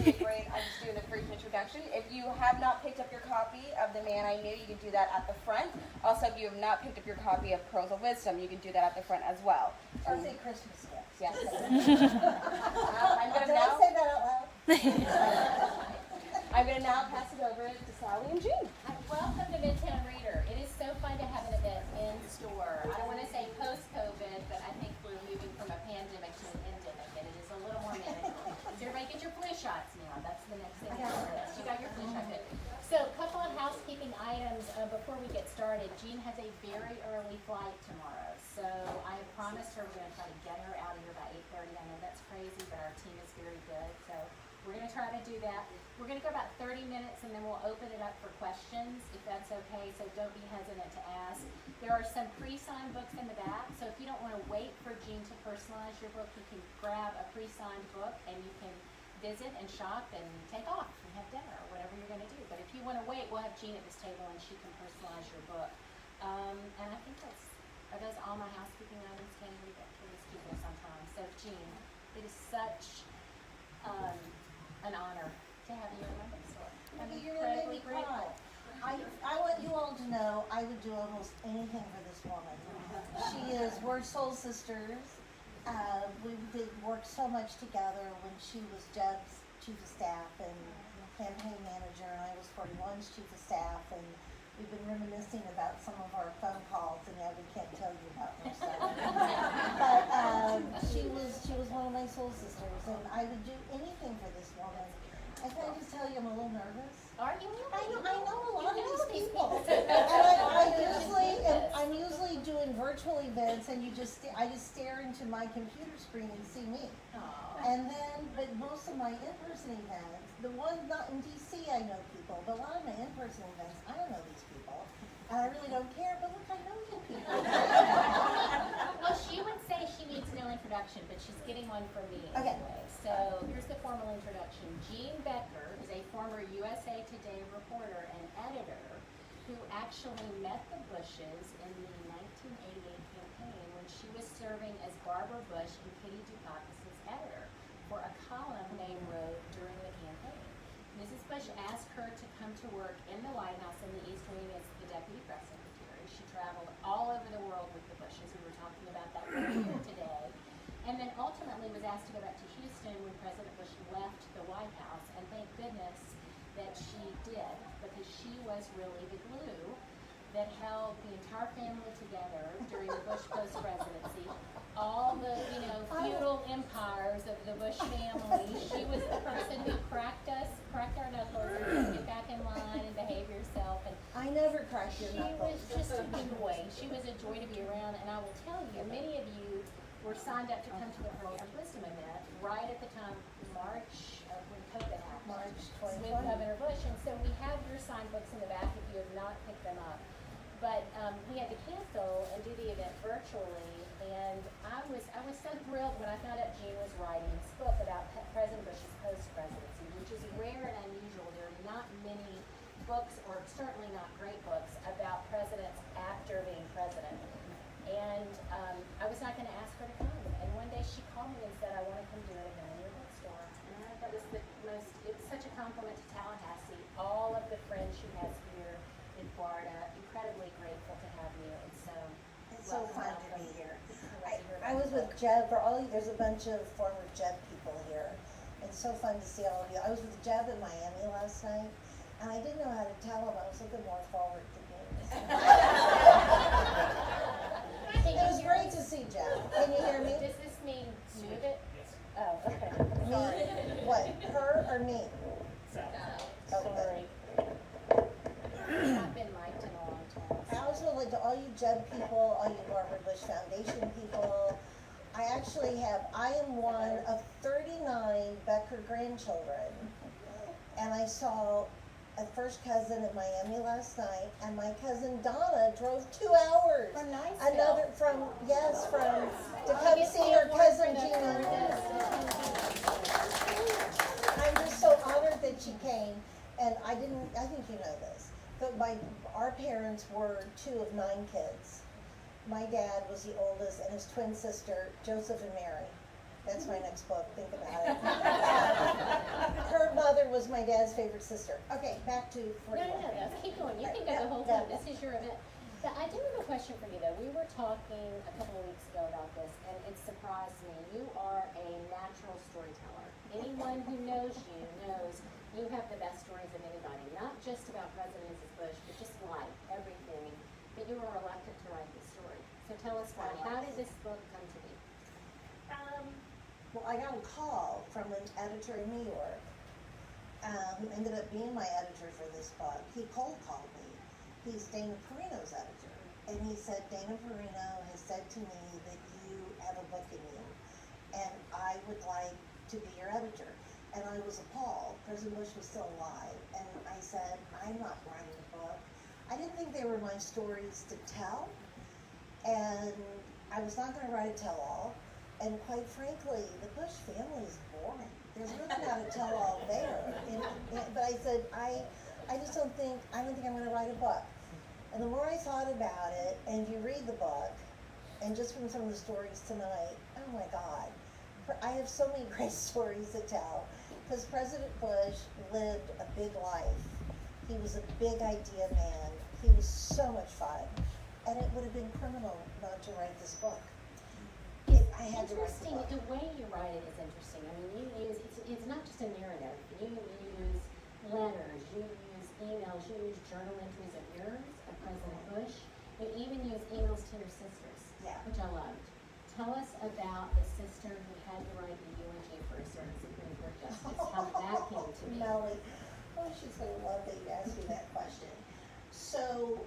really great. I'm just doing a brief introduction. If you have not picked up your copy of The Man I Knew, you can do that at the front. Also, if you have not picked up your copy of Pearls of Wisdom, you can do that at the front as well. Or say Christmas gifts. Yes. I'm going to now say that out loud. I'm going to now pass it over to Sally and Jean. Welcome to Midtown Reader. It is so fun to have an event in store. I don't want to say post-COVID, but I think we're moving from a pandemic to an endemic, and it is a little more manageable. So everybody get your flu shots now. That's the next thing on the list. You got your flu shot, good. So a couple of housekeeping items before we get started. Jean has a very early flight tomorrow, so I have promised her we're going to try to get her out of here by 8:30. I know that's crazy, but our team is very good, so we're going to try to do that. We're going to go about 30 minutes, and then we'll open it up for questions, if that's okay, so don't be hesitant to ask. There are some pre-signed books in the back, so if you don't want to wait for Jean to personalize your book, you can grab a pre-signed book, and you can visit and shop and take off and have dinner or whatever you're going to do. But if you want to wait, we'll have Jean at this table, and she can personalize your book. And I think are those all my housekeeping items? Can we get to these people sometimes? So, Jean, it is such an honor to have you in my bookstore. I'm incredibly grateful. I want you all to know I would do almost anything for this woman. We're soul sisters. We did work so much together when she was Jeb's chief of staff and campaign manager, and I was 41's chief of staff, and we've been reminiscing about some of our phone calls, and yeah, we can't tell you about her stuff. But she was one of my soul sisters, and I would do anything for this woman. I can just tell you I'm a little nervous. Are you? I know a lot of these people. And I'm usually doing virtual events, and I just stare into my computer screen and see me. Aww. And then, but most of my in-person events, the ones not in DC, I know people, but a lot of my in-person events, I don't know these people, and I really don't care. But look, I know you people. Well, she would say she needs no introduction, but she's getting one from me Okay. anyway. So here's the formal introduction. Jean Becker is a former USA Today reporter and editor who actually met the Bushes in the 1988 campaign when she was serving as Barbara Bush and Kitty Dukakis' editor for a column they wrote during the campaign. Mrs. Bush asked her to come to work in the White House in the East Wing as the deputy press secretary. She traveled all over the world with the Bushes. We were talking about that earlier today. And then ultimately was asked to go back to Houston when President Bush left the White House. And thank goodness that she did, because she was really the glue that held the entire family together during the Bush post-presidency. All the, feudal empires of the Bush family. She was the person who cracked our knuckles, and get back in line and behave yourself. And I never cracked your knuckles. She was just a joy. She was a joy to be around. And I will tell you, many of you were signed up to come to the Pearls of Wisdom event right at the time, March of when COVID happened. March With 2020. Governor Bush. And so we have your signed books in the back if you have not picked them up. But we had to cancel and do the event virtually, and I was so thrilled when I found out Jean was writing this book about President Bush's post-presidency, which is rare and unusual. There are not many books, or certainly not great books, about presidents after being president. And I was not going to ask her to come, and one day she called me and said, "I want to come do an event in your bookstore." And that was it was such a compliment to Tallahassee, all of the friends she has here in Florida, incredibly grateful to have you, and so It's so fun to be here. I I was with Jeb, there's a bunch of former Jeb people here. It's so fun to see all of you. I was with Jeb in Miami last night, and I didn't know how to tell him I was looking more forward to games. It was great to see Jeb. Can you hear me? Does this mean move it? Yes. Oh, okay. Me? What, her or me? Sorry. I've not been liked in a long time. I also like to all you Jeb people, all you Barbara Bush Foundation people. I am one of 39 Becker grandchildren. And I saw a first cousin in Miami last night, and my cousin Donna drove 2 hours. From Niceville. To come see her cousin Gina. I'm just so honored that she came, and I think you know this, but our parents were 2 of 9 kids. My dad was the oldest, and his twin sister, Joseph and Mary. That's my next book, think about it. was my dad's favorite sister. Okay, back to No, 41. keep going. You can go the whole time. This is your event. But I do have a question for you, though. We were talking a couple of weeks ago about this, and it surprised me. You are a natural storyteller. Anyone who knows you knows you have the best stories of anybody, not just about President and Mrs. Bush, but just life, everything. But you were reluctant to write this story. So tell us why. How did this book come to be? Well, I got a call from an editor in New York, who ended up being my editor for this book. He cold called me. He's Dana Perino's editor. And he said, Dana Perino has said to me that you have a book in you, and I would like to be your editor. And I was appalled. President Bush was still alive. And I said, I'm not writing a book. I didn't think they were my stories to tell. And I was not going to write a tell-all. And quite frankly, the Bush family is boring. There's really not a tell-all there. But I said, I just don't think I'm going to write a book. And the more I thought about it, and you read the book, and just from some of the stories tonight, oh my God, I have so many great stories to tell. Because President Bush lived a big life. He was a big idea man. He was so much fun. And it would have been criminal not to write this book. I had to write the Interesting, book. the way you write it is interesting. I mean, you use, it's not just a narrative. You use letters, you use emails, you use journal entries of yours, of President Bush. You even use emails to your sisters, Yeah. which I loved. Tell us about the sister who had to write the eulogy for a certain Supreme Court justice, how that came to be. Melly, oh, she's going to love that you asked me that question. So,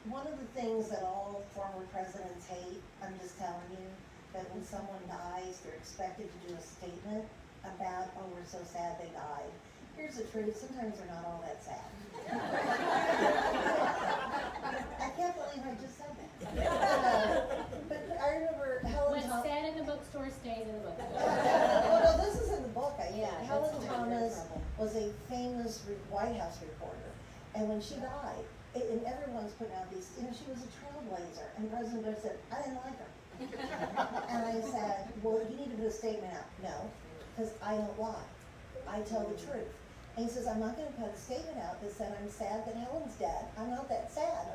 one of the things that all former presidents hate, I'm just telling you, that when someone dies, they're expected to do a statement about, oh, we're so sad they died. Here's the truth, sometimes they're not all that sad. I can't believe I just said that. But I remember Helen What's Thomas. said in the bookstore stays in the bookstore. Well, no, this is in the book, I think. Yeah, Helen that's Thomas trouble. was a famous White House reporter. And when she died, and everyone's putting out these, she was a trailblazer. And President Bush said, I didn't like her. And I said, well, you need to put a statement out. No, because I don't lie. I tell the truth. And he says, I'm not going to put a statement out that said I'm sad that Helen's dead. I'm not that sad.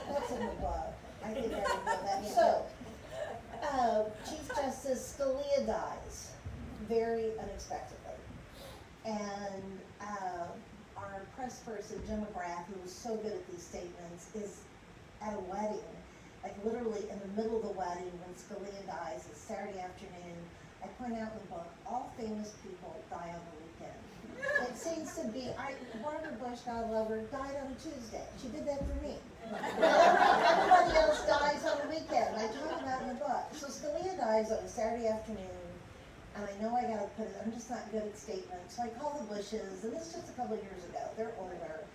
That's in the book. I think I know that. So, Chief Justice Scalia dies very unexpectedly. And our press person, Jim McGrath, who was so good at these statements, is at a wedding, like literally in the middle of the wedding when Scalia dies. It's Saturday afternoon. I point out in the book, all famous people die on the weekend. It seems to be, Barbara Bush, God love her, died on a Tuesday. She did that for me. Everybody else dies on the weekend. I talk about it in the book. So Scalia dies on a Saturday afternoon, and I know I gotta put it, I'm just not good at statements. So I call the Bushes, and this is just a couple of years ago. They're older,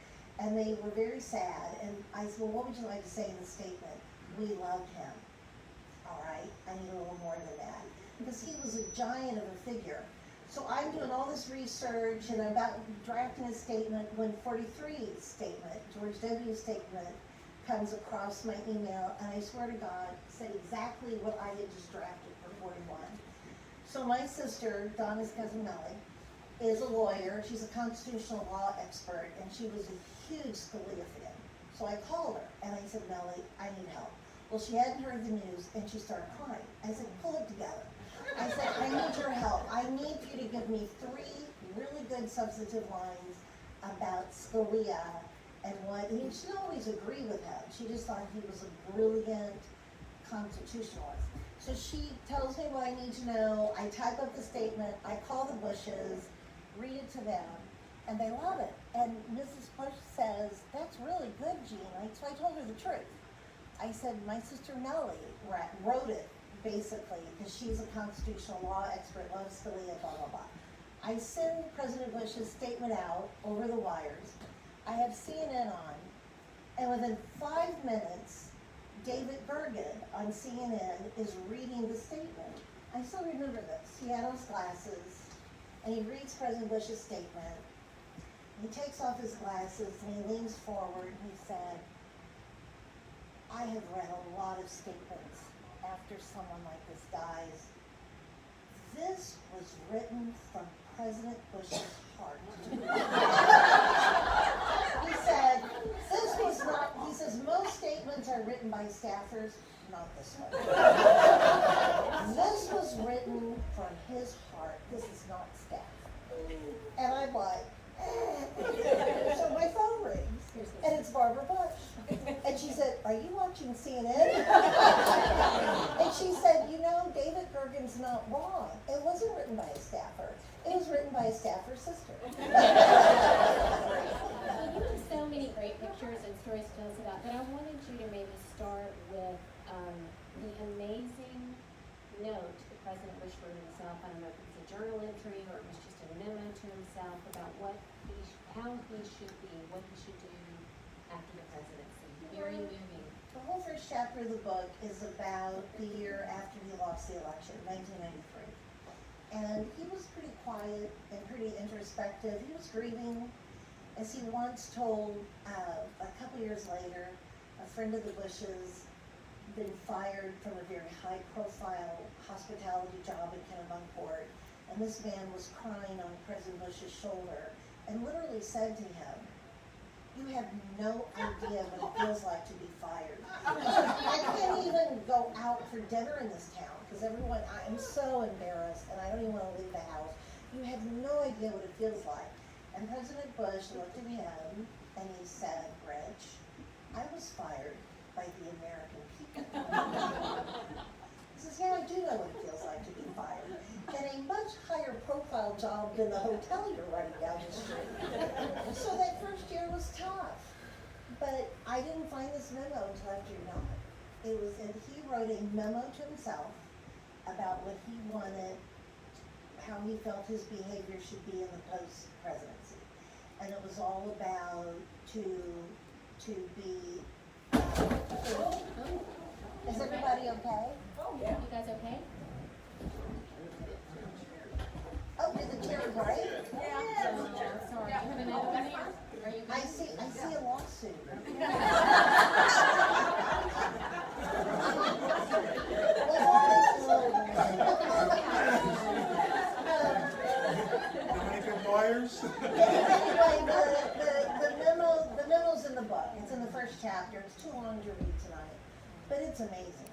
and they were very sad. And I said, well, what would you like to say in the statement? We loved him. All right, I need a little more than that. Because he was a giant of a figure. So I'm doing all this research and I'm about drafting a statement when 43's statement, George W.'s statement, comes across my email, and I swear to God, said exactly what I had just drafted for 41. So my sister, Donna's cousin Melly, is a lawyer. She's a constitutional law expert, and she was a huge Scalia fan. So I called her and I said, Melly, I need help. Well, she hadn't heard the news and she started crying. I said, pull it together. I said, I need your help. I need you to give me 3 really good substantive lines about Scalia and what, she didn't always agree with him. She just thought he was a brilliant constitutionalist. So she tells me what I need to know. I type up the statement. I call the Bushes, read it to them, and they love it. And Mrs. Bush says, that's really good, Jean. So I told her the truth. I said, my sister Nellie wrote it, basically, because she's a constitutional law expert, loves Scalia, blah, blah, blah. I send President Bush's statement out over the wires. I have CNN on, and within 5 minutes, David Bergen on CNN is reading the statement. I still remember this. He had on his glasses, and he reads President Bush's statement. He takes off his glasses, and he leans forward, and he said, I have read a lot of statements after someone like this dies. This was written from President Bush's heart. He said, he says, most statements are written by staffers, not this one. This was written from his heart. This is not staff. And I'm like, so my phone rings, and it's Barbara Bush. And she said, are you watching CNN? And she said, you know, David Gergen's not wrong. It wasn't written by a staffer. It was written by a staffer's sister. Well, you have so many great pictures and stories to tell us about, but I wanted you to maybe start with the amazing note that President Bush wrote himself. I don't know if it was a journal entry or it was just a memo to himself about how he should be, what he should do after the presidency. Very moving. The whole first chapter of the book is about the year after he lost the election, 1993. And he was pretty quiet and pretty introspective. He was grieving. As he once told, a couple years later, a friend of the Bushes been fired from a very high-profile hospitality job in Kennebunkport, and this man was crying on President Bush's shoulder and literally said to him, you have no idea what it feels like to be fired. He said, I can't even go out for dinner in this town because I'm so embarrassed and I don't even want to leave the house. You have no idea what it feels like. And President Bush looked at him and he said, Rich, I was fired by the American people. He says, yeah, I do know what it feels like to be fired. And a much higher profile job than the hotel you're running down the street. So that first year was tough. But I didn't find this memo until after you're done. And he wrote a memo to himself about what he wanted, how he felt his behavior should be in the post-presidency. And it was all about to be, is everybody okay? Oh, yeah. You guys okay? Oh, did the chair break? Yeah. Sorry. You have another one here? Are you I see a lawsuit. Lawyers? Anyway, the memo's in the book. It's in the first chapter. It's too long to read tonight, but it's amazing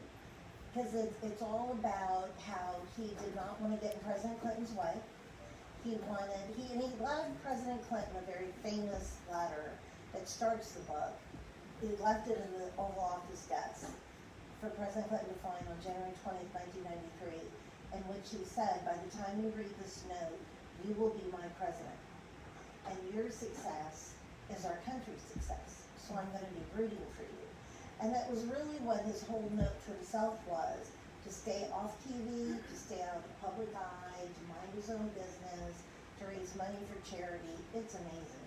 because it's all about how he did not want to get in President Clinton's way. He left President Clinton a very famous letter that starts the book. He left it in the Oval Office desk for President Clinton to find on January 20th, 1993, in which he said, by the time you read this note, you will be my president. And your success is our country's success. So I'm going to be rooting for you. And that was really what his whole note to himself was, to stay off TV, to stay out of the public eye, to mind his own business, to raise money for charity. It's amazing.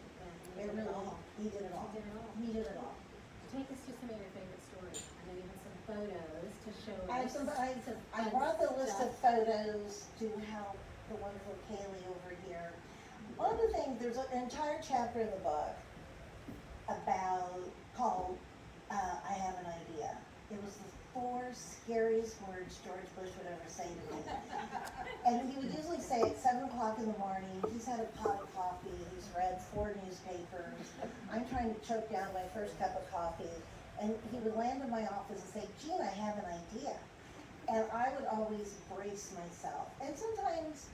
It really, he did it all. He did it all. Take us to some of your favorite stories. I know you have some photos to show us. I brought the list of photos to help the wonderful Kaylee over here. One of the things, there's an entire chapter in the book called I Have an Idea. It was the 4 scariest words George Bush would ever say to me. And he would usually say at 7 o'clock in the morning, he's had a pot of coffee, he's read 4 newspapers, I'm trying to choke down my first cup of coffee, and he would land in my office and say, Gene, I have an idea. And I would always brace myself. And sometimes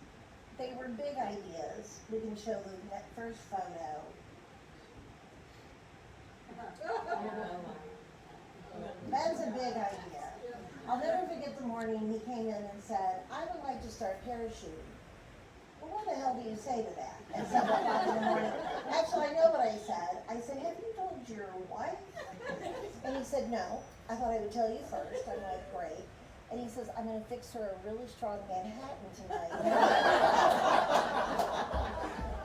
they were big ideas. We can show the first photo. That's a big idea. I'll never forget the morning he came in and said, I would like to start parachuting. Well, what the hell do you say to that at 7 o'clock in the morning? Actually, I know what I said. I said, have you told your wife? And he said, no. I thought I would tell you first. I'm like, great. And he says, I'm going to fix her a really strong Manhattan tonight.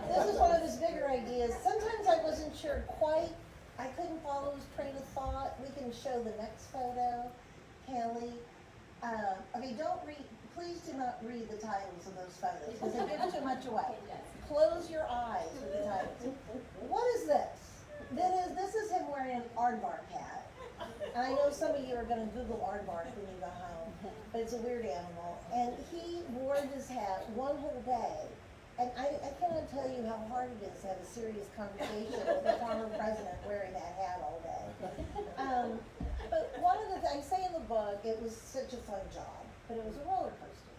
This is one of his bigger ideas. Sometimes I wasn't sure quite. I couldn't follow his train of thought. We can show the next photo, Kelly. Okay, please do not read the titles of those photos because they give too much away. Close your eyes with the titles. What is this? This is him wearing an aardvark hat. And I know some of you are going to Google aardvark when you go home, but it's a weird animal. And he wore wore this hat one whole day. And I cannot tell you how hard it is to have a serious conversation with the former president wearing that hat all day. But one of the things I say in the book, it was such a fun job, but it was a roller coaster.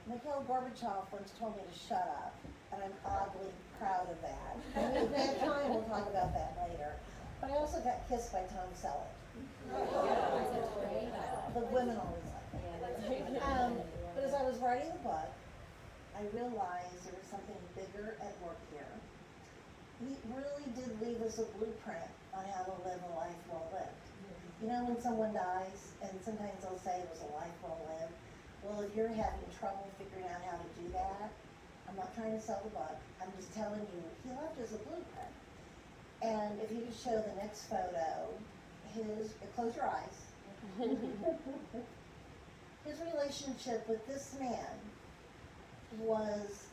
Mikhail Gorbachev once told me to shut up, and I'm oddly proud of that. And if we have time, we'll talk about that later. But I also got kissed by Tom Selleck. The women always like it. But as I was writing the book, I realized there was something bigger at work here. He really did leave us a blueprint on how to live a life well lived. You know, when someone dies, and sometimes they'll say it was a life well lived. Well, if you're having trouble figuring out how to do that, I'm not trying to sell the book. I'm just telling you, he left us a blueprint. And if you could show the next photo, close your eyes. His relationship with this man was,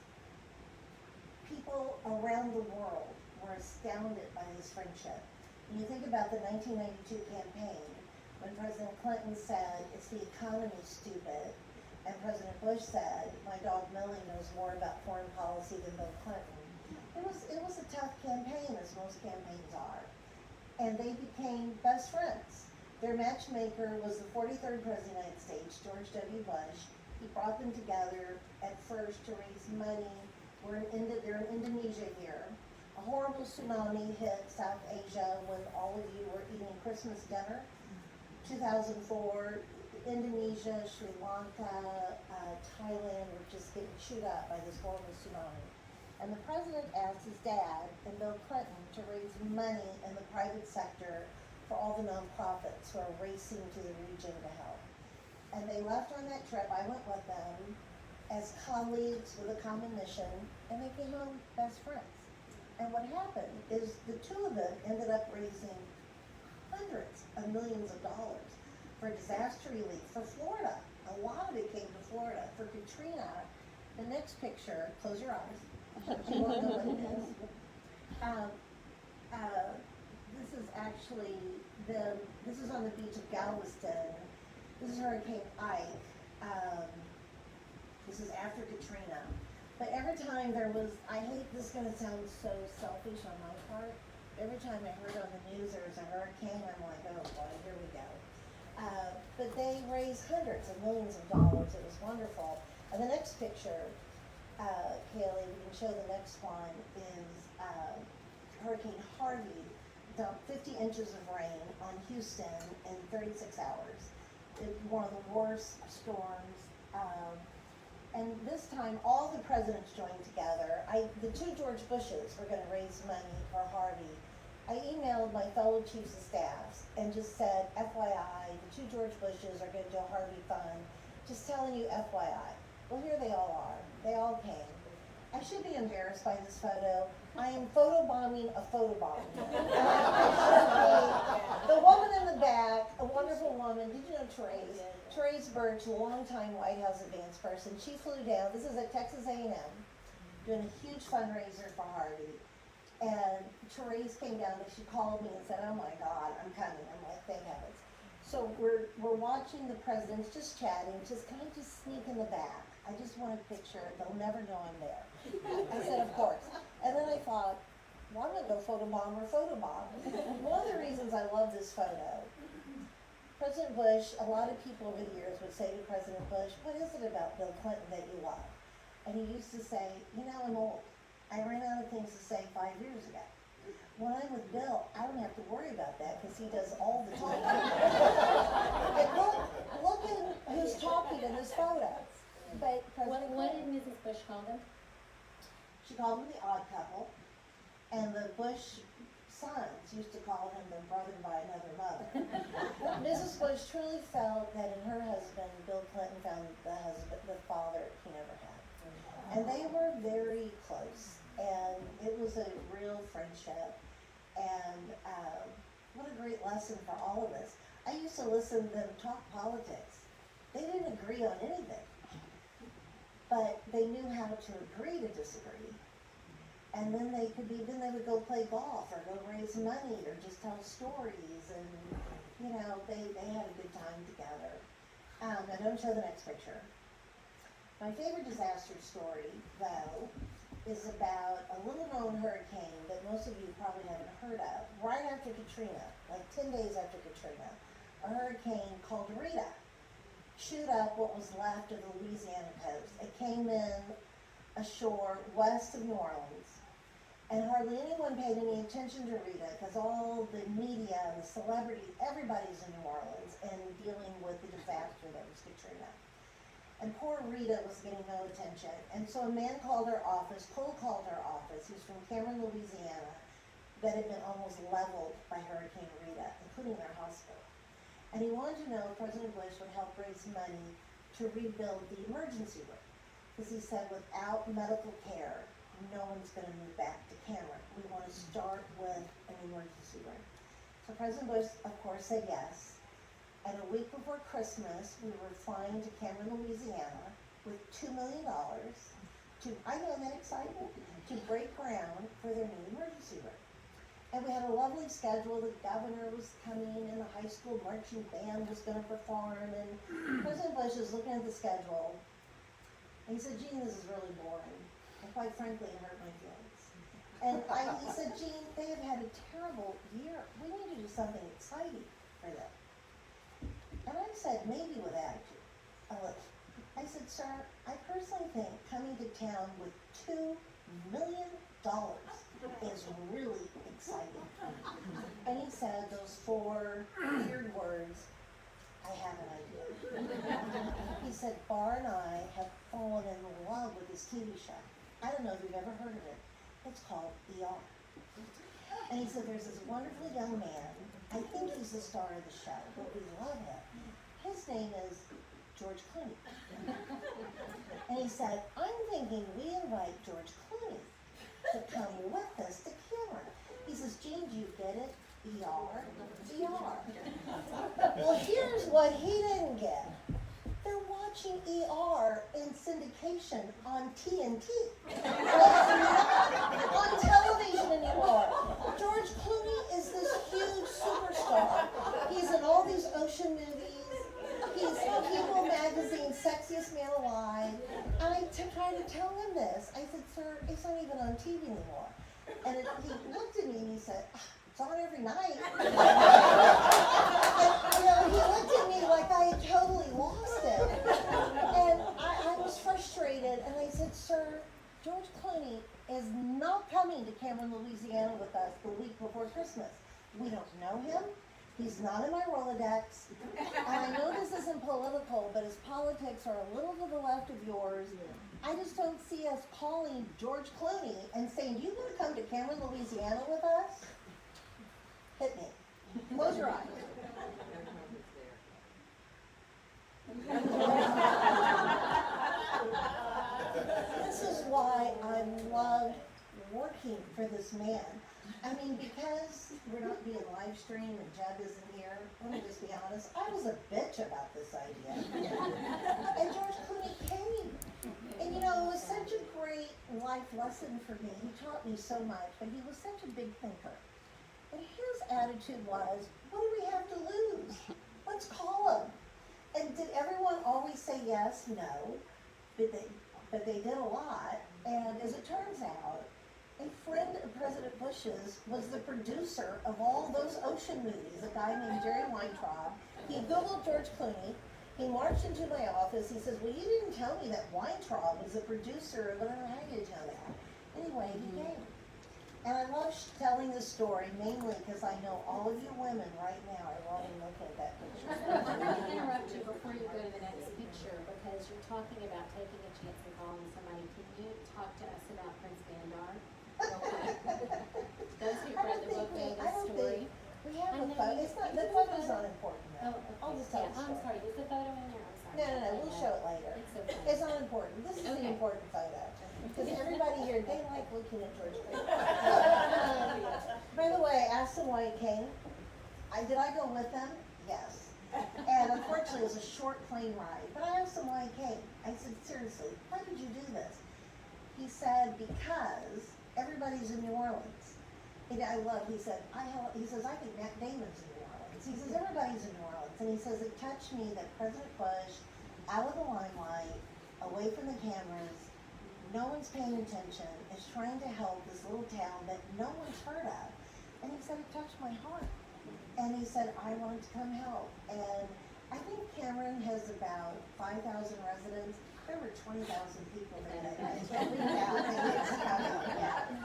people around the world were astounded by his friendship. When you think about the 1992 campaign, when President Clinton said, "It's the economy, stupid," and President Bush said, "My dog Millie knows more about foreign policy than Bill Clinton." It was a tough campaign, as most campaigns are. And they became best friends. Their matchmaker was the 43rd President of the United States, George W. Bush. He brought them together at first to raise money. They're in Indonesia here. A horrible tsunami hit South Asia when all of you were eating Christmas dinner. 2004, Indonesia, Sri Lanka, Thailand were just getting chewed up by this horrible tsunami. And the president asked his dad and Bill Clinton to raise money in the private sector for all the nonprofits who are racing to the region to help. And they left on that trip. I went with them as colleagues with a common mission, and they came home best friends. And what happened is the two of them ended up raising hundreds of millions of dollars for disaster relief for Florida. A lot of it came to Florida. For Katrina, the next picture, close your eyes. You won't know what it is. This is actually this is on the beach of Galveston. This is Hurricane Ike. This is after Katrina. But every time I hate this is going to sound so selfish on my part. Every time I heard on the news there was a hurricane, I'm like, oh boy, here we go. But they raised hundreds of millions of dollars. It was wonderful. And the next picture, Kaylee, we can show the next one, is Hurricane Harvey dumped 50 inches of rain on Houston in 36 hours. It was one of the worst storms. And this time, all the presidents joined together. The two George Bushes were going to raise money for Harvey. I emailed my fellow chiefs of staffs and just said, FYI, the two George Bushes are going to do a Harvey fund. Just telling you FYI. Well, here they all are. They all came. I should be embarrassed by this photo. I am photobombing a photobomb. The woman in the back, a wonderful woman. Did you know Therese? Therese Birch, longtime White House advance person. She flew down. This is at Texas A&M, doing a huge fundraiser for Harvey. And Therese came down and she called me and said, "Oh my God, I'm coming." I'm like, thank heavens. So we're watching the presidents just chatting, just kind of just sneak in the back. I just want a picture. They'll never know I'm there. I said, of course. And then I thought, well, I'm going to go photobomb or photobomb. One of the reasons I love this photo, President Bush, a lot of people over the years would say to President Bush, "What is it about Bill Clinton that you love?" And he used to say, "You know, I'm old. I ran out of things to say 5 years ago. When I'm with Bill, I don't have to worry about that because he does all the time." And look at who's talking in this photo. But What did Mrs. Bush call them? She called him the odd couple, and the Bush sons used to call him the brother by another mother. Mrs. Bush truly felt that in her husband, Bill Clinton found the father he never had. And they were very close, and it was a real friendship, and what a great lesson for all of us. I used to listen to them talk politics. They didn't agree on anything, but they knew how to agree to disagree. And then they would go play golf or go raise money or just tell stories, and you know, they had a good time together. Now don't show the next picture. My favorite disaster story, though, is about a little known hurricane that most of you probably haven't heard of. Right after Katrina, like 10 days after Katrina, a hurricane called Rita chewed up what was left of the Louisiana coast. It came in ashore west of New Orleans, and hardly anyone paid any attention to Rita because all the media and the celebrities, everybody's in New Orleans and dealing with the disaster that was Katrina. And poor Rita was getting no attention. And so a man called her office, cold called her office. He's from Cameron, Louisiana, that had been almost leveled by Hurricane Rita, including their hospital. And he wanted to know if President Bush would help raise money to rebuild the emergency room. Because he said without medical care, no one's going to move back to Cameron. We want to start with an emergency room. So President Bush, of course, said yes. And a week before Christmas, we were flying to Cameron, Louisiana with $2 million to, I know, isn't that exciting, to break ground for their new emergency room. And we had a lovely schedule. The governor was coming and the high school marching band was going to perform. And President Bush is looking at the schedule. And he said, Gene, this is really boring. And quite frankly, it hurt my feelings. And he said, Gene, they have had a terrible year. We need to do something exciting for them. And I said, maybe with attitude. I said, sir, I personally think coming to town with $2 million is really exciting. And he said those 4 weird words, I have an idea. He said, Barr and I have fallen in love with this TV show. I don't know if you've ever heard of it. It's called ER. And he said, there's this wonderful young man. I think he's the star of the show, but we love him. His name is George Clooney. And he said, I'm thinking we invite George Clooney to come with us to Cameron. He says, Gene, do you get it? ER? ER. Well, here's what he didn't get. They're watching ER in syndication on TNT. On television anymore. George Clooney is this huge superstar. He's in all these ocean movies. He's People Magazine's Sexiest Man Alive. And I tried to tell him this. I said, sir, it's not even on TV anymore. And he looked at me and he said, it's on every night. And, he looked at me like I had totally lost it. And I was frustrated. And I said, sir, George Clooney is not coming to Cameron, Louisiana with us the week before Christmas. We don't know him. He's not in my Rolodex. And I know this isn't political, but his politics are a little to the left of yours. I just don't see us calling George Clooney and saying, do you want to come to Cameron, Louisiana with us? Hit me. Close your eyes. This is why I love working for this man. I mean, because we're not being live streamed and Jeb isn't here, let me just be honest, I was a bitch about this idea. And George Clooney came. And it was such a great life lesson for me. He taught me so much, but he was such a big thinker. And his attitude was, what do we have to lose? Let's call him. And did everyone always say yes? No. But they did a lot. And as it turns out, a friend of President Bush's was the producer of all those ocean movies, a guy named Jerry Weintraub. He Googled George Clooney. He marched into my office. He says, well, you didn't tell me that Weintraub was the producer of whatever. How did you know that? Anyway, he came. And I love telling this story mainly because I know all of you women right now are wanting to look at that picture. I'm going to interrupt you before you go to the next picture because you're talking about taking a chance and calling somebody. Can you talk to us about Prince Bandar? Those who read the book know the story. We have a photo. It's not, the photo's not important though. Oh, okay. I'll just tell the I'm story. sorry. Is the photo in there? I'm sorry. No, we'll show it later. It's okay. It's not important. This is the Okay. important photo. Because everybody here, they like looking at George Clooney. By the way, I asked him why he came. Did I go with him? Yes. And unfortunately, it was a short plane ride. But I asked him why he came. I said, seriously, why did you do this? He said, because everybody's in New Orleans. And he says, I think Matt Damon's in New Orleans. He says, everybody's in New Orleans. And he says, it touched me that President Bush, out of the limelight, away from the cameras, no one's paying attention, is trying to help this little town that no one's heard of. And he said, it touched my heart. And he said, I wanted to come help. And I think Cameron has about 5,000 residents. There were 20,000 people there that night. So we got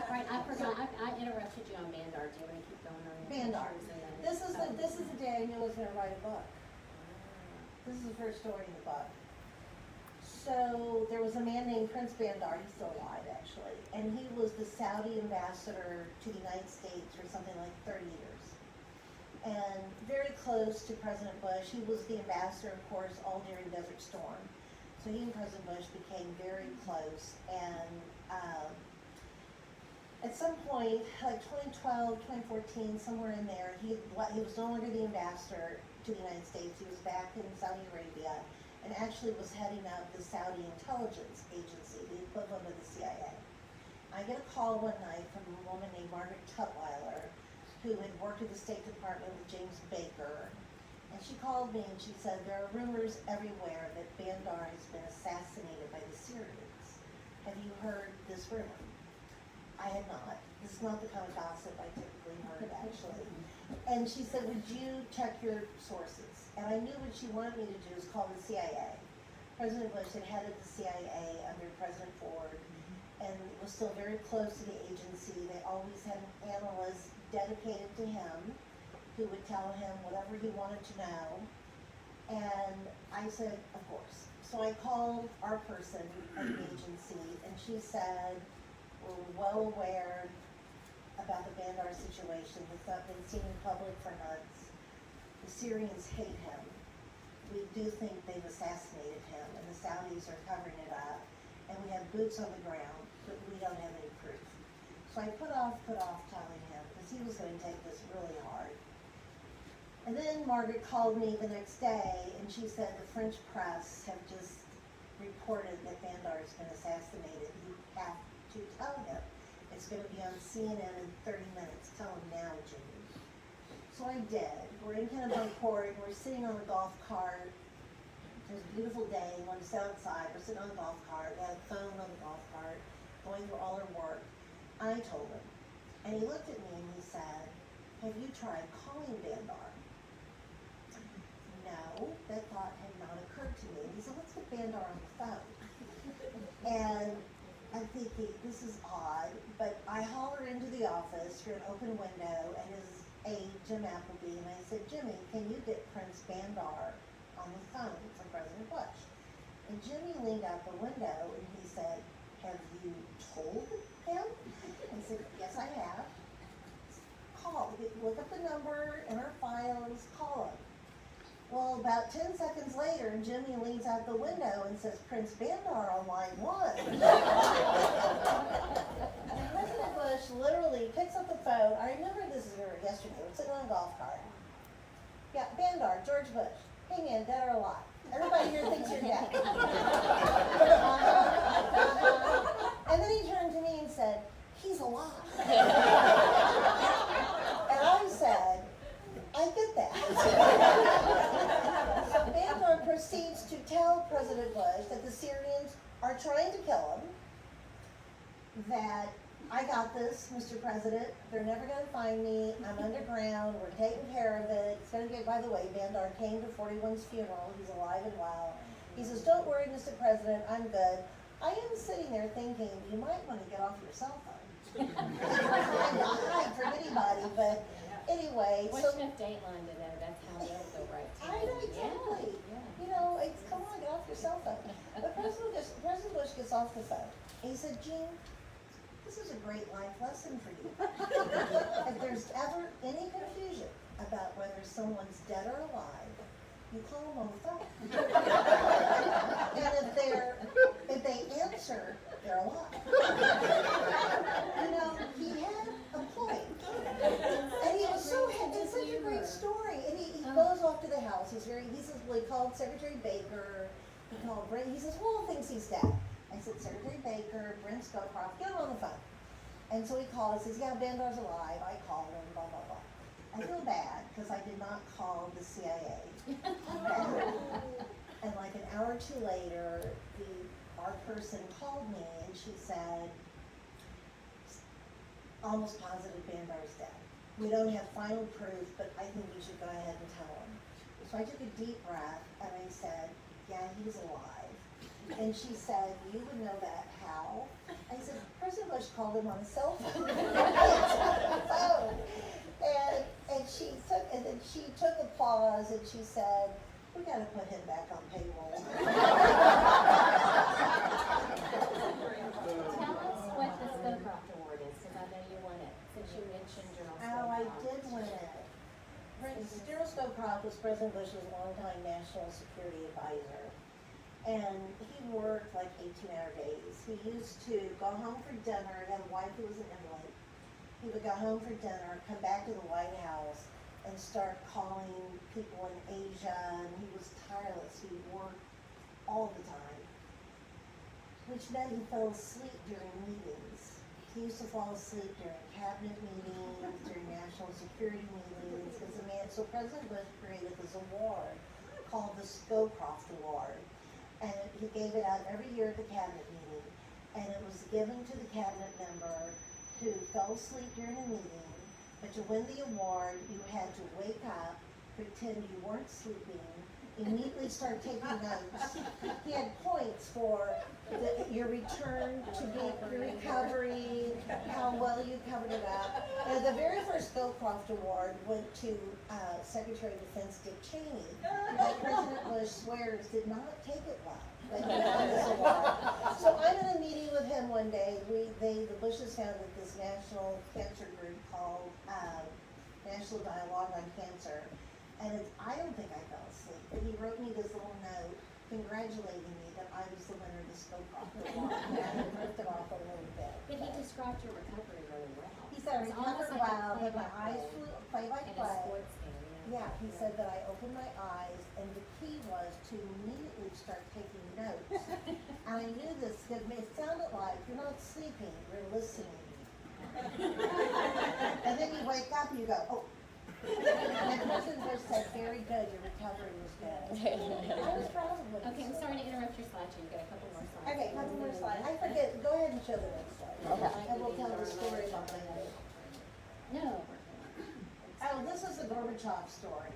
Right, I forgot, I interrupted you on Bandar. Do you want to keep going on your Bandar. pictures and then- This is the day I knew I was going to write a book. This is the first story in the book. So there was a man named Prince Bandar, he's still alive actually, and he was the Saudi ambassador to the United States for something like 30 years. And very close to President Bush. He was the ambassador, of course, all during Desert Storm. So he and President Bush became very close. And at some point, like 2012, 2014, somewhere in there, he was no longer the ambassador to the United States. He was back in Saudi Arabia and actually was heading up the Saudi intelligence agency, the equivalent of the CIA. I get a call one night from a woman named Margaret Tutwiler, who had worked at the State Department with James Baker. And she called me and she said, there are rumors everywhere that Bandar has been assassinated by the Syrians. Have you heard this rumor? I had not. This is not the kind of gossip I typically heard, actually. And she said, would you check your sources? And I knew what she wanted me to do is call the CIA. President Bush had headed the CIA under President Ford and was still very close to the agency. They always had an analyst dedicated to him who would tell him whatever he wanted to know. And I said, of course. So I called our person at the agency and she said, we're well aware about the Bandar situation. It's not been seen in public for months. The Syrians hate him. We do think they've assassinated him, and the Saudis are covering it up. And we have boots on the ground, but we don't have any proof. So I put off telling him, because he was going to take this really hard. And then Margaret called me the next day, and she said the French press have just reported that Bandar has been assassinated. You have to tell him. It's going to be on CNN in 30 minutes. Tell him now, Jimmy. So I did. We're in Kennebunkport, and we're sitting on the golf cart. It was a beautiful day. We wanted to sit outside. We're sitting on the golf cart. We had a phone on the golf cart, going through all our work. I told him. And he looked at me and he said, have you tried calling Bandar? No, that thought had not occurred to me. He said, let's get Bandar on the phone. And I'm thinking, this is odd, but I holler into the office through an open window, and his aide, Jim Appleby, and I said, Jimmy, can you get Prince Bandar on the phone for President Bush? And Jimmy leaned out the window, and he said, have you told him? I said, yes, I have. Call, look up the number in our files, call him. Well, about 10 seconds later, Jimmy leans out the window and says, Prince Bandar on line 1. And President Bush literally picks up the phone. I remember this is yesterday. We're sitting on a golf cart. Yeah, Bandar, George Bush. Hey man, dead or alive? Everybody here thinks you're dead. And then he turned to me and said, he's alive. And I said, I get that. So Bandar proceeds to tell President Bush that the Syrians are trying to kill him, that I got this, Mr. President. They're never going to find me. I'm underground. We're taking care of it. It's going to get, by the way, Bandar came to 41's funeral. He's alive and well. He says, don't worry, Mr. President. I'm good. I am sitting there thinking, you might want to get off your cell phone. I'm not hide from anybody, but anyway. What's enough Dateline to know that's how they'll go right to I know, exactly. Yeah. You know, it's, come on, get off your cell phone. But President Bush gets off the phone. He said, Jean, this is a great life lesson for you. If there's ever any confusion about whether someone's dead or alive, you call them on the phone. And if they answer, they're alive. You know, he had a point. And he was so happy. It's such a great story. And he goes off to the house. He says, well, he called Secretary Baker. He called Brent. He says, well, thinks he's dead. I said, Secretary Baker, Brent Scowcroft, get him on the phone. And so he called, he says, yeah, Bandar's alive. I called him, blah, blah, blah. I feel bad because I did not call the CIA. And like an hour or two later, the our person called me and she said, almost positive Bandar's dead. We don't have final proof, but I think we should go ahead and tell him. So I took a deep breath and I said, yeah, he's alive. And she said, you would know that how? I said, President Bush called him on a cell phone. And then she took a pause and she said, we gotta put him back on payroll. Tell us what the Scowcroft Award is, because I know you won it, since you mentioned General Oh, I Scowcroft. did win it. General Scowcroft was President Bush's longtime national security advisor. And he worked like 18-hour days. He used to go home for dinner, he had a wife who was an invalid. He would go home for dinner, come back to the White House, and start calling people in Asia, and he was tireless. He worked all the time, which meant he fell asleep during meetings. He used to fall asleep during cabinet meetings, during national security meetings, so President Bush created this award called the Scowcroft Award. And he gave it out every year at the cabinet meeting, and it was given to the cabinet member who fell asleep during a meeting, but to win the award, you had to wake up, pretend you weren't sleeping, immediately start taking notes. He had points for your return to your recovery, how well you covered it up. And the very first Scowcroft Award went to Secretary of Defense Dick Cheney, who President Bush swears did not take it well. But he won this award. So I'm in a meeting with him one day. The Bushes founded this national cancer group called National Dialogue on Cancer. And I don't think I fell asleep, but he wrote me this little note congratulating me that I was the winner of the Scowcroft Award. And I drifted off a little bit. But he described your recovery really well. He said I It's almost recovered like a well, that my play-by-play eyes flew play by in a play. sports game. Yeah, he said that I opened my eyes, and the key was to immediately start taking notes. And I knew this because it sounded like you're not sleeping, you're listening. And then you wake up and you go, oh. And President Bush said, very good, your recovery was good. I was proud of what he Okay, I'm said. sorry to interrupt your slideshow. You've got a couple more slides. Okay, couple more slides. I forget, go ahead and show the next slide. And we'll tell the story behind it. No. Oh, this is the Gorbachev story.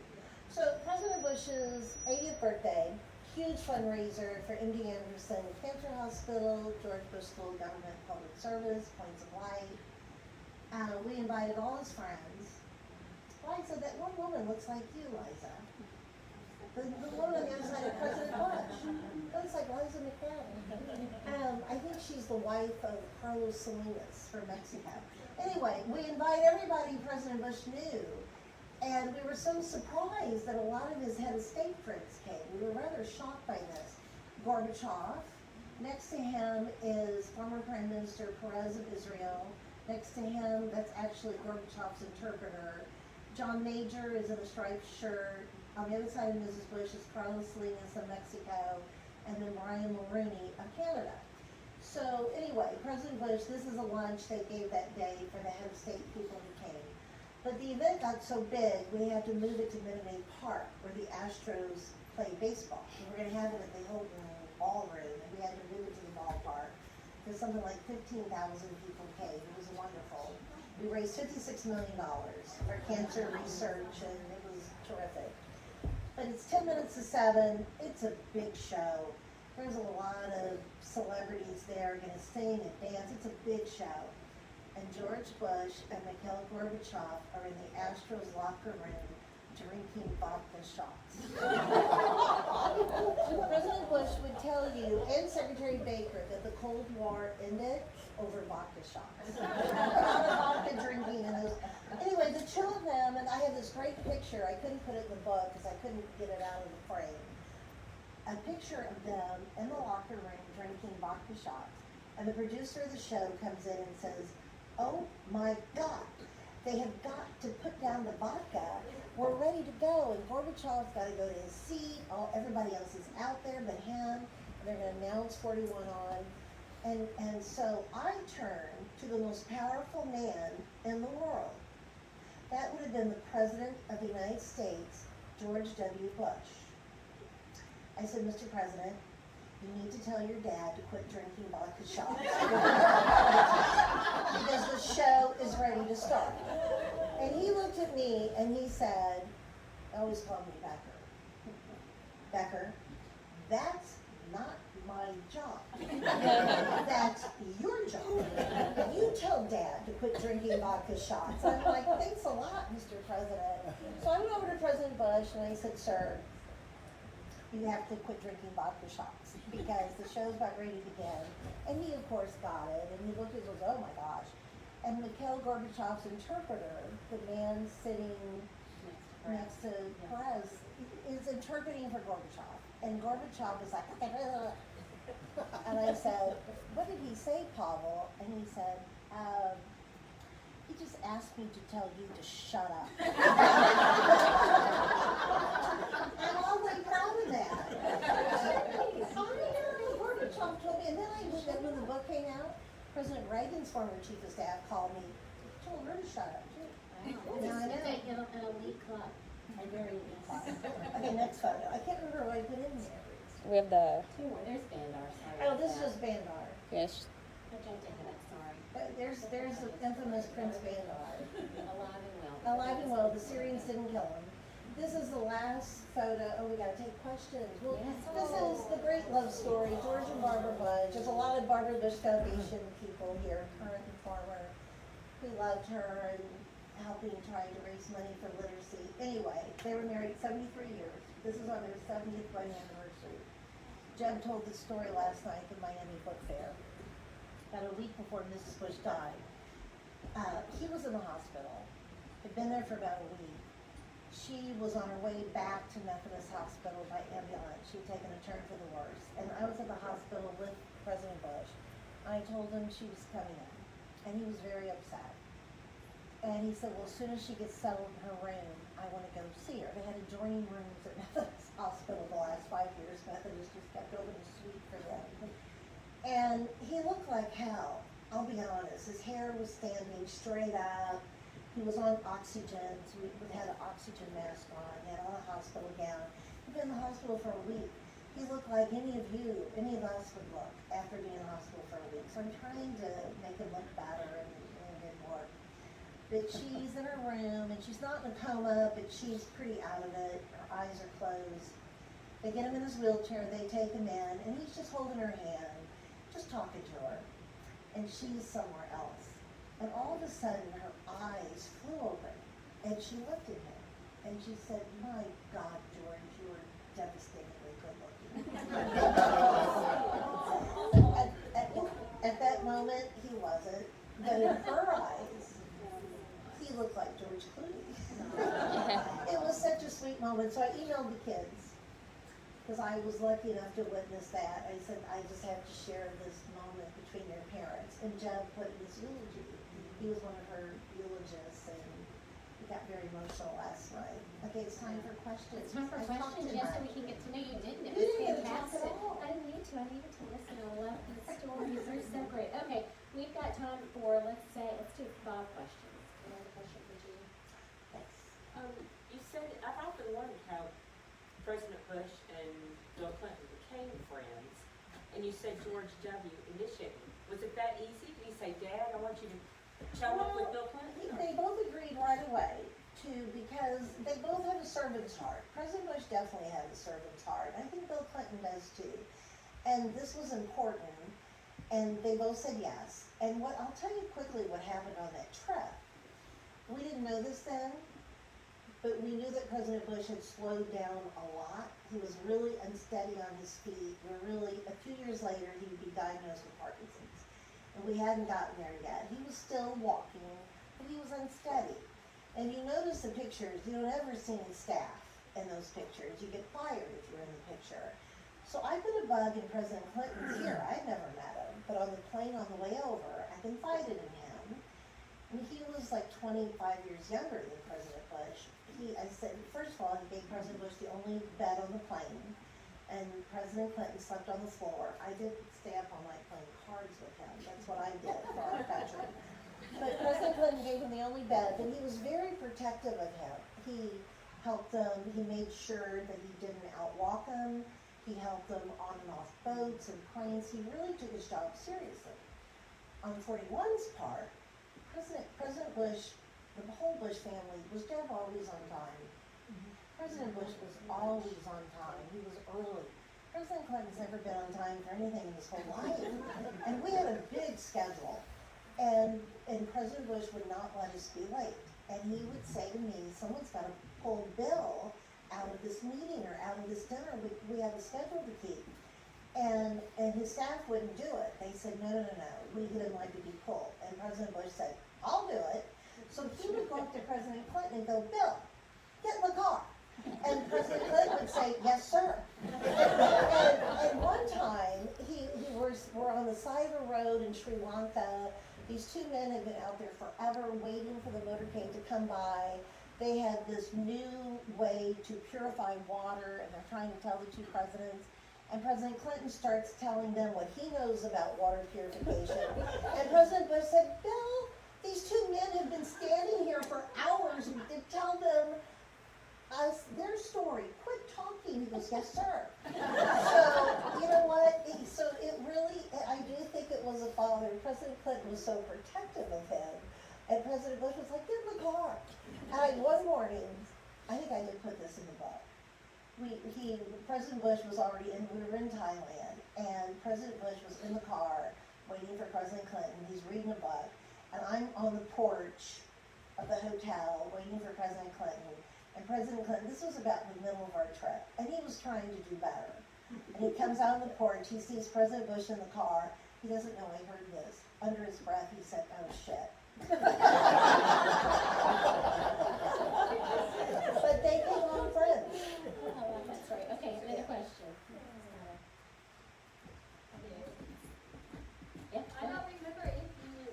So President Bush's 80th birthday, huge fundraiser for MD Anderson Cancer Hospital, George Bush School of Government Public Service, Points of Light. We invited all his friends. Liza, that one woman looks like you, Liza. The woman on the other side of President Bush. Looks like Liza McCann. I think she's the wife of Carlos Salinas from Mexico. Anyway, we invite everybody President Bush knew. And we were so surprised that a lot of his head of state friends came. We were rather shocked by this. Gorbachev. Next to him is former Prime Minister Perez of Israel. Next to him, that's actually Gorbachev's interpreter. John Major is in a striped shirt. On the other side of Mrs. Bush is Carlos Salinas of Mexico, and then Brian Mulroney of Canada. So anyway, President Bush, this is a lunch they gave that day for the head of state people who came. But the event got so big, we had to move it to Minute Maid Park, where the Astros play baseball. We were going to have it at the Hilton Ballroom, and we had to move it to the ballpark. Because something like 15,000 people came. It was wonderful. We raised $56 million for cancer research, and it was terrific. But it's 10 minutes to 7. It's a big show. There's a lot of celebrities there going to sing and dance. It's a big show. And George Bush and Mikhail Gorbachev are in the Astros locker room drinking vodka shots. President Bush would tell you, and Secretary Baker, that the Cold War ended over vodka shots. A lot of vodka drinking and those. Anyway, the two of them, and I have this great picture. I couldn't put it in the book because I couldn't get it out of the frame. A picture of them in the locker room drinking vodka shots. And the producer of the show comes in and says, oh my God, they have got to put down the vodka. We're ready to go. And Gorbachev's got to go to his seat. Everybody else is out there but him. And they're going to announce 41 on. And so I turned to the most powerful man in the world. That would have been the President of the United States, George W. Bush. I said, Mr. President, you need to tell your dad to quit drinking vodka shots. Because the show is ready to start. And he looked at me and he said, always called me Becker. Becker, that's not my job. That's your job. You tell Dad to quit drinking vodka shots. I'm like, thanks a lot, Mr. President. So I went over to President Bush and I said, sir, you have to quit drinking vodka shots because the show's about ready to begin. And he, of course, got it. And he looked at it and goes, oh my gosh. And Mikhail Gorbachev's interpreter, the man sitting next to Perez, is interpreting for Gorbachev. And Gorbachev was like, and I said, what did he say, Pavel? And he said, he just asked me to tell you to shut up. I'm awfully proud of that. Gorbachev told me, and then when the book came out, President Reagan's former chief of staff called me, told her to shut up too. Wow. Now I know. In an elite club. A very elite class. Okay, next photo. I can't remember what I put in there. We have the, Two more. There's Bandar. Sorry. Oh, this is just Bandar. yes, I jumped into that. Sorry. There's the infamous Prince Bandar. Alive and well. Alive and well, the Syrians didn't kill him. This is the last photo. Oh, we gotta take questions. Well, Yes. this is the great love story, George and Barbara Bush. There's a lot of Barbara Bush Foundation people here, current and former, who loved her and helping trying to raise money for literacy. Anyway, they were married 73 years. This is on their 70th wedding anniversary. Jeb told this story last night at the Miami Book Fair. About a week before Mrs. Bush died, he was in the hospital. Had been there for about a week. She was on her way back to Methodist Hospital by ambulance. She had taken a turn for the worse. And I was at the hospital with President Bush. I told him she was coming in, and he was very upset. And he said, well, as soon as she gets settled in her room, I want to go see her. They had adjoining rooms at Methodist Hospital the last 5 years. Methodist just kept opening a suite for them. And he looked like hell, I'll be honest. His hair was standing straight up. He was on oxygen, so we had an oxygen mask on. He had on a hospital gown. He'd been in the hospital for a week. He looked like any of us would look after being in the hospital for a week. So I'm trying to make him look better, and it didn't work. But she's in her room, and she's not in a coma, but she's pretty out of it. Her eyes are closed. They get him in his wheelchair, they take him in, and he's just holding her hand, just talking to her. And she's somewhere else. And all of a sudden, her eyes flew open, and she looked at him, and she said, my God, George, you are devastatingly good looking. At that moment, he wasn't, but in her eyes, he looked like George Clooney. It was such a sweet moment, so I emailed the kids, because I was lucky enough to witness that. I said, I just have to share this moment between your parents. And Jeb put in his eulogy. He was one of her eulogists, and he got very emotional last night. Okay, it's time for questions. It's time for questions, yes, so we can get to know you. Didn't it? You was didn't get to talk fantastic. at all. I didn't need to. I needed to listen. I love these stories. They're so great. Okay, we've got time for, let's do 5 questions. Another question for Judy. Yes. You said, I've often wondered how President Bush and Bill Clinton became friends, and you said George W. initiated. Was it that easy? Did he say, Dad, I want you to show up with Bill Clinton? They both agreed right away because they both had a servant's heart. President Bush definitely had a servant's heart. I think Bill Clinton does too. And this was important, and they both said yes. And I'll tell you quickly what happened on that trip. We didn't know this then, but we knew that President Bush had slowed down a lot. He was really unsteady on his feet. A few years later, he would be diagnosed with Parkinson's. And we hadn't gotten there yet. He was still walking, but he was unsteady. And you notice the pictures, you don't ever see any staff in those pictures. You get fired if you're in the picture. So I put a bug in President Clinton's ear. I'd never met him, but on the plane on the way over, I confided in him. And he was like 25 years younger than President Bush. I said, first of all, he gave President Bush the only bed on the plane, and President Clinton slept on the floor. I didn't stay up all night playing cards with him. That's what I did for our country. But President Clinton gave him the only bed, and he was very protective of him. He helped him. He made sure that he didn't outwalk him. He helped them on and off boats and planes. He really took his job seriously. On 41's part, President Bush, the whole Bush family, was Deb always on time? President Bush was always on time. He was early. President Clinton's never been on time for anything in his whole life. And we had a big schedule. And President Bush would not let us be late. And he would say to me, someone's got to pull Bill out of this meeting or out of this dinner. We have a schedule to keep. And his staff wouldn't do it. They said, no. We didn't like to be pulled. And President Bush said, I'll do it. So he would go up to President Clinton and go, Bill, get in the car. And President Clinton would say, yes, sir. And one time, we're on the side of a road in Sri Lanka. These two men had been out there forever waiting for the motorcade to come by. They had this new way to purify water, and they're trying to tell the two presidents. And President Clinton starts telling them what he knows about water purification. And President Bush said, Bill, these two men have been standing here for hours and tell them their story. Quit talking. He goes, yes, sir. So, you know what? So it really, I do think it was a father. President Clinton was so protective of him. And President Bush was like, get in the car. And one morning, I think I did put this in the book. President Bush was already we were in Thailand, and President Bush was in the car waiting for President Clinton. He's reading a book, and I'm on the porch of the hotel waiting for President Clinton. And President Clinton, this was about the middle of our trip, and he was trying to do better. And he comes out on the porch, he sees President Bush in the car. He doesn't know I heard this. Under his breath, he said, oh, shit. But they became on friends. Oh, that's right. Okay, another question. Yeah. I don't remember if you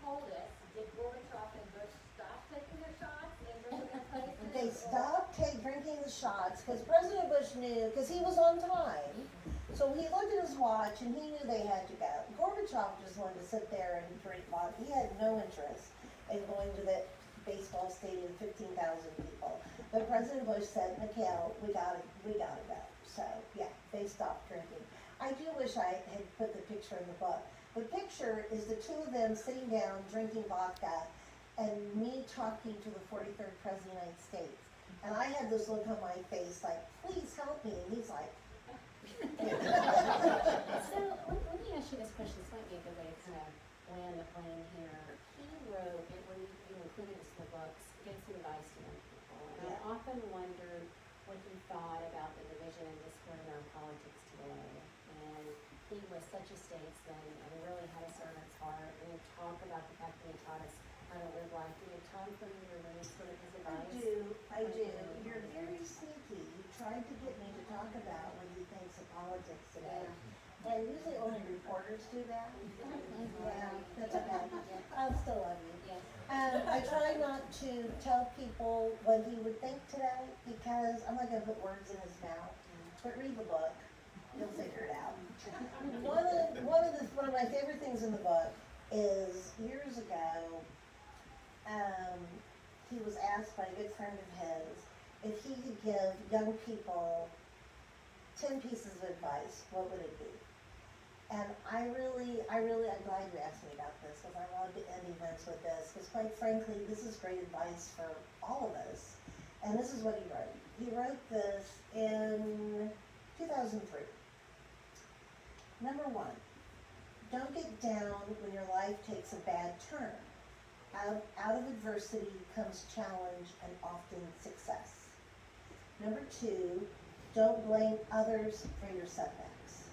told us, did Gorbachev and Bush stop taking their shots and drinking their places? They stopped drinking the shots because President Bush knew, because he was on time. So he looked at his watch and he knew they had to go. Gorbachev just wanted to sit there and drink vodka. He had no interest in going to that baseball stadium, 15,000 people. But President Bush said, Mikhail, we gotta go. So yeah, they stopped drinking. I do wish I had put the picture in the book. The picture is the two of them sitting down drinking vodka and me talking to the 43rd President of the United States. And I had this look on my face like, please help me. And he's like, So let me ask you this question. This might be a good way to kind of land the plane here. He wrote, and when you included this in the books, gave some advice to young people. And I often wondered what he thought about the division and discord in our politics today. And he was such a statesman and really had a servant's heart. And you talk about the fact that he taught us how to live life. Do you have time for me to read sort of his advice? I do. You're very sneaky. You tried to get me to talk about what he thinks of politics today. And usually only reporters do that. Yeah, that's okay. I'll still love you. Yeah. I try not to tell people what he would think today because I'm not going to put words in his mouth. But read the book. You'll figure it out. One of my favorite things in the book is years ago, he was asked by a good friend of his if he could give young people 10 pieces of advice, what would it be? And I'm glad you asked me about this because I wanted to end events with this because quite frankly, this is great advice for all of us. And this is what he wrote. He wrote this in 2003. Number 1, don't get down when your life takes a bad turn. Out of adversity comes challenge and often success. Number 2, don't blame others for your setbacks.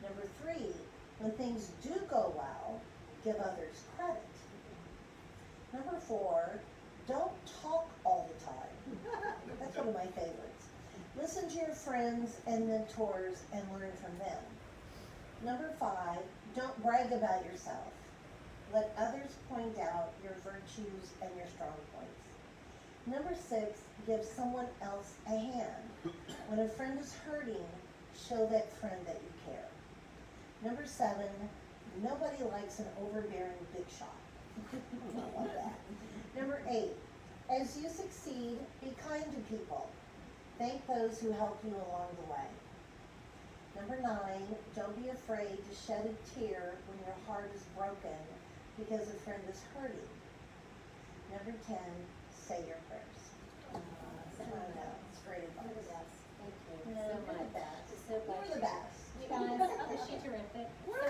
Number 3, when things do go well, give others credit. Number 4, don't talk all the time. That's one of my favorites. Listen to your friends and mentors and learn from them. Number 5, don't brag about yourself. Let others point out your virtues and your strong points. Number 6, give someone else a hand. When a friend is hurting, show that friend that you care. Number 7, nobody likes an overbearing big shot. I don't want that. Number 8, as you succeed, be kind to people. Thank those who help you along the way. Number 9, don't be afraid to shed a tear when your heart is broken because a friend is hurting. Number 10, say your prayers. I know, it's great You're the advice. best. Thank you No, so you're much. the best. So much. You're the best. You guys, is she terrific? We're